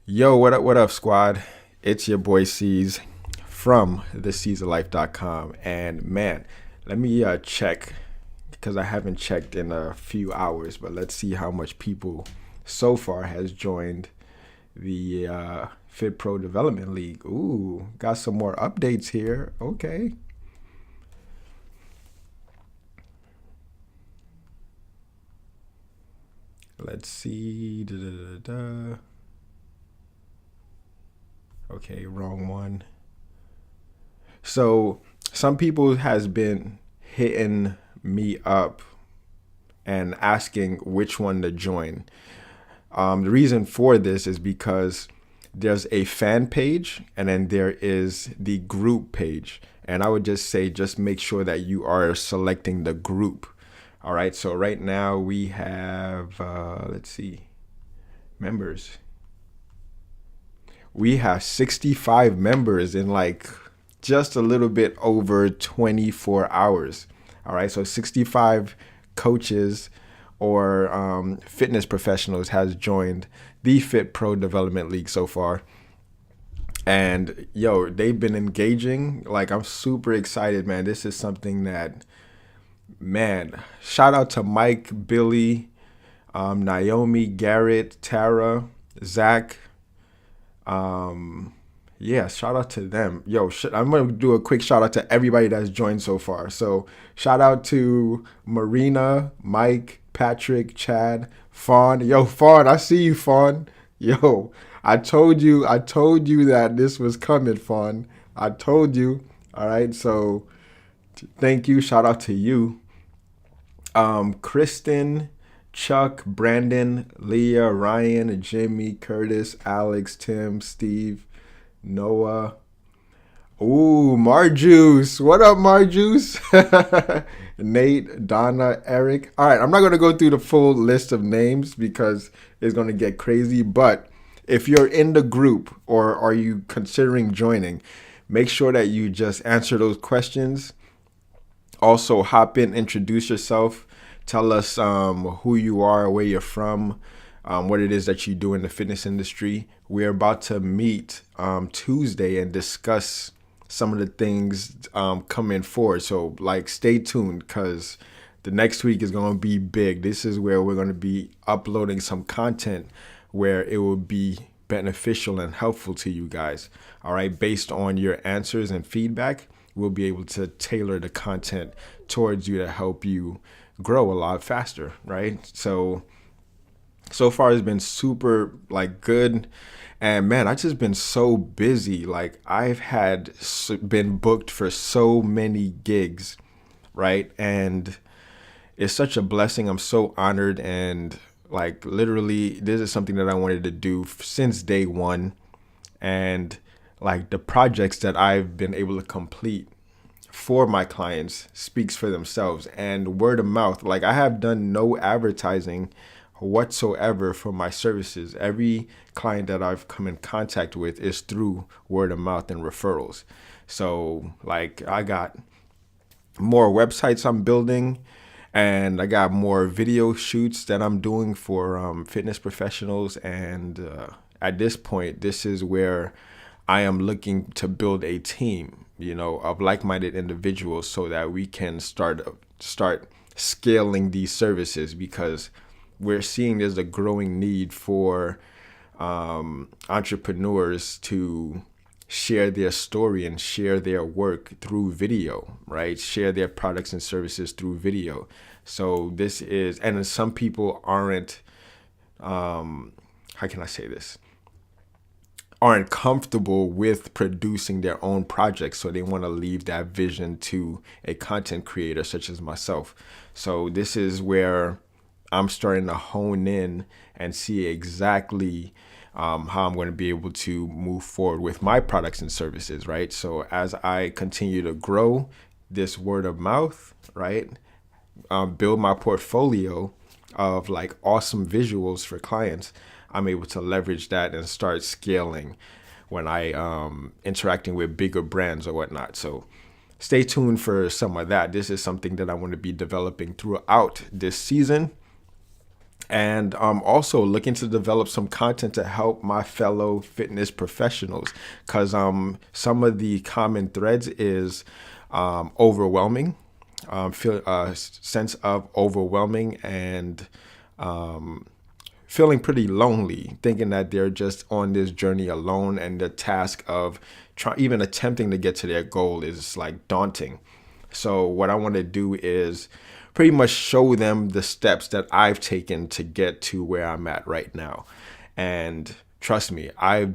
Yo, what up, squad? It's your boy C's from theCZLife.com. And man, let me check because I haven't checked in a few hours, but let's see how much people so far has joined the Fit Pro Development League. Ooh, got some more updates here. Okay. Let's see. Da, da, da, da. Okay, wrong one. So some people has been hitting me up and asking which one to join. The reason for this is because there's a fan page and then there is the group page. And I would just say, just make sure that you are selecting the group. All right. So right now we have, let's see, members. We have 65 members in like just a little bit over 24 hours. All right. So 65 coaches or fitness professionals has joined the Fit Pro Development League so far. And yo, they've been engaging. Like, I'm super excited, man. This is something that, man, shout out to Mike, Billy, Naomi, Garrett, Tara, Zach. Yeah, shout out to them. Yo, I'm going to do a quick shout out to everybody that's joined so far. So shout out to Marina, Mike, Patrick, Chad, Fawn. Yo, Fawn, I see you, Fawn. Yo, I told you that this was coming, Fawn. I told you. All right, so thank you. Shout out to you. Kristen, Chuck, Brandon, Leah, Ryan, Jimmy, Curtis, Alex, Tim, Steve, Noah. Ooh, Marjuice. What up, Marjuice? Nate, Donna, Eric. All right, I'm not going to go through the full list of names because it's going to get crazy. But if you're in the group or are you considering joining, make sure that you just answer those questions. Also, hop in, introduce yourself. Tell us who you are, where you're from, what it is that you do in the fitness industry. We're about to meet Tuesday and discuss some of the things coming forward. So, like, stay tuned because the next week is going to be big. This is where we're going to be uploading some content where it will be beneficial and helpful to you guys. All right, based on your answers and feedback, we'll be able to tailor the content towards you to help you grow a lot faster, right? So far it's been super like good. And man, I've just been so busy. Like I've been booked for so many gigs, right? And it's such a blessing. I'm so honored. And like literally, this is something that I wanted to do since day one. And like the projects that I've been able to complete for my clients speaks for themselves, and word of mouth. Like I have done no advertising whatsoever for my services. Every client that I've come in contact with is through word of mouth and referrals. So like I got more websites I'm building, and I got more video shoots that I'm doing for fitness professionals. And at this point, this is where I am looking to build a team, of like-minded individuals so that we can start scaling these services, because we're seeing there's a growing need for entrepreneurs to share their story and share their work through video, right? Share their products and services through video. So this is, and some people aren't, how can I say this? Aren't comfortable with producing their own projects, so they want to leave that vision to a content creator such as myself. So this is where I'm starting to hone in and see exactly how I'm going to be able to move forward with my products and services, right? So as I continue to grow this word of mouth, right, build my portfolio of like awesome visuals for clients, I'm able to leverage that and start scaling when I interacting with bigger brands or whatnot. So stay tuned for some of that. This is something that I want to be developing throughout this season. And also looking to develop some content to help my fellow fitness professionals, because some of the common threads is overwhelming, feel sense of overwhelming, and feeling pretty lonely, thinking that they're just on this journey alone, and the task of even attempting to get to their goal is like daunting. So what I want to do is pretty much show them the steps that I've taken to get to where I'm at right now. And trust me, I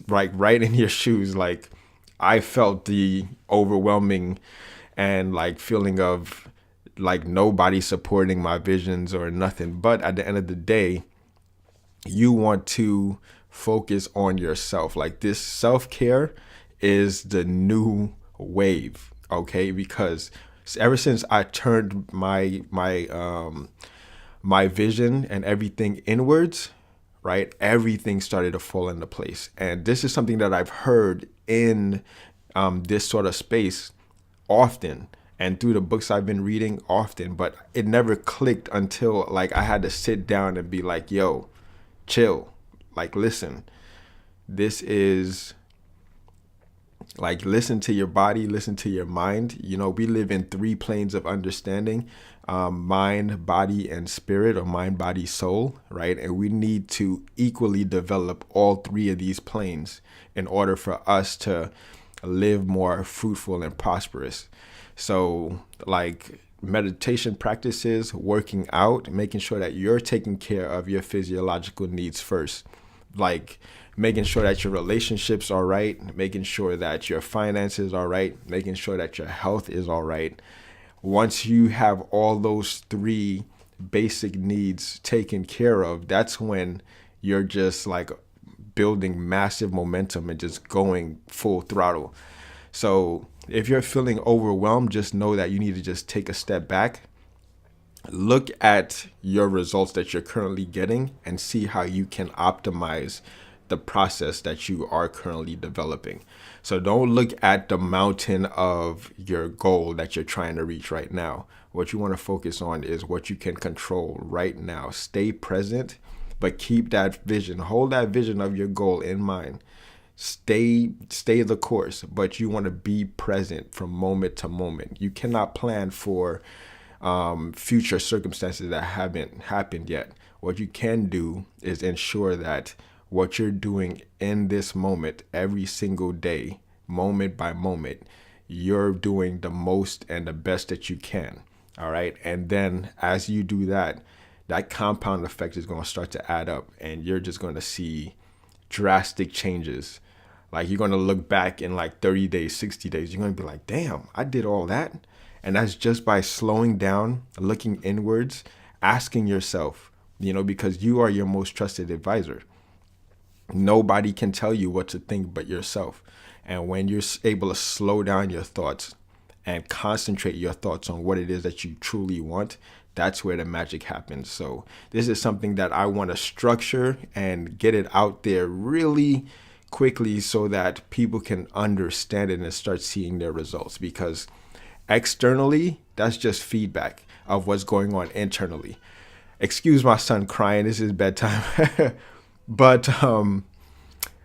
like right in your shoes, like I felt the overwhelming and like feeling of like nobody supporting my visions or nothing. But at the end of the day, you want to focus on yourself. Like this self-care is the new wave, okay? Because ever since I turned my vision and everything inwards, right? Everything started to fall into place. And this is something that I've heard in this sort of space often, and through the books I've been reading often, but it never clicked until like I had to sit down and be like, yo, chill. Like, listen, this is like, listen to your body, listen to your mind. You know, we live in 3 planes of understanding, mind, body, and spirit, or mind, body, soul, right? And we need to equally develop all 3 of these planes in order for us to live more fruitful and prosperous. So like meditation practices, working out, making sure that you're taking care of your physiological needs first, like making sure that your relationships are right, making sure that your finances are right, making sure that your health is all right. Once you have all those 3 basic needs taken care of, that's when you're just like building massive momentum and just going full throttle. So if you're feeling overwhelmed, just know that you need to just take a step back, look at your results that you're currently getting, and see how you can optimize the process that you are currently developing. So don't look at the mountain of your goal that you're trying to reach right now. What you want to focus on is what you can control right now. Stay present, but keep that vision. Hold that vision of your goal in mind. Stay the course, but you want to be present from moment to moment. You cannot plan for future circumstances that haven't happened yet. What you can do is ensure that what you're doing in this moment, every single day, moment by moment, you're doing the most and the best that you can. All right. And then as you do that, that compound effect is going to start to add up, and you're just going to see drastic changes. Like you're going to look back in like 30 days, 60 days. You're going to be like, damn, I did all that. And that's just by slowing down, looking inwards, asking yourself, you know, because you are your most trusted advisor. Nobody can tell you what to think but yourself. And when you're able to slow down your thoughts and concentrate your thoughts on what it is that you truly want, that's where the magic happens. So this is something that I want to structure and get it out there really quickly so that people can understand it and start seeing their results, because externally, that's just feedback of what's going on internally. Excuse my son crying. This is bedtime. But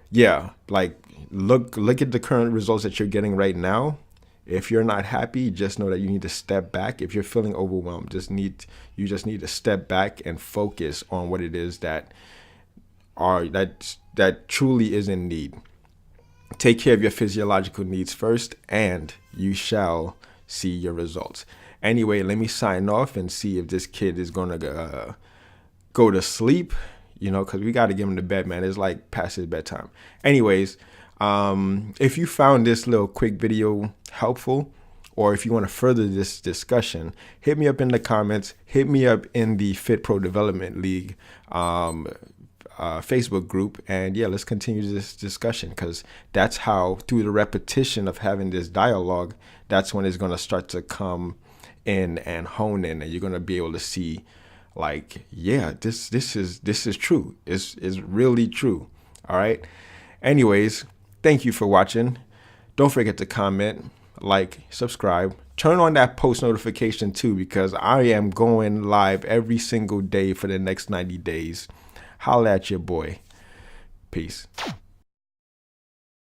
yeah, like look at the current results that you're getting right now. If you're not happy, just know that you need to step back. If you're feeling overwhelmed, you just need to step back and focus on what it is that truly is in need. Take care of your physiological needs first, and you shall see your results. Anyway, let me sign off and see if this kid is going to go to sleep, you know, because we got to get him to bed, man. It's like past his bedtime. Anyways, if you found this little quick video helpful, or if you want to further this discussion, hit me up in the comments. Hit me up in the Fit Pro Development League Facebook group, and yeah, let's continue this discussion, because that's how, through the repetition of having this dialogue, that's when it's going to start to come in and hone in, and you're going to be able to see, like, yeah, this is true. It's really true. All right. Anyways, thank you for watching. Don't forget to comment, like, subscribe, turn on that post notification too, because I am going live every single day for the next 90 days. Holla at your boy. Peace.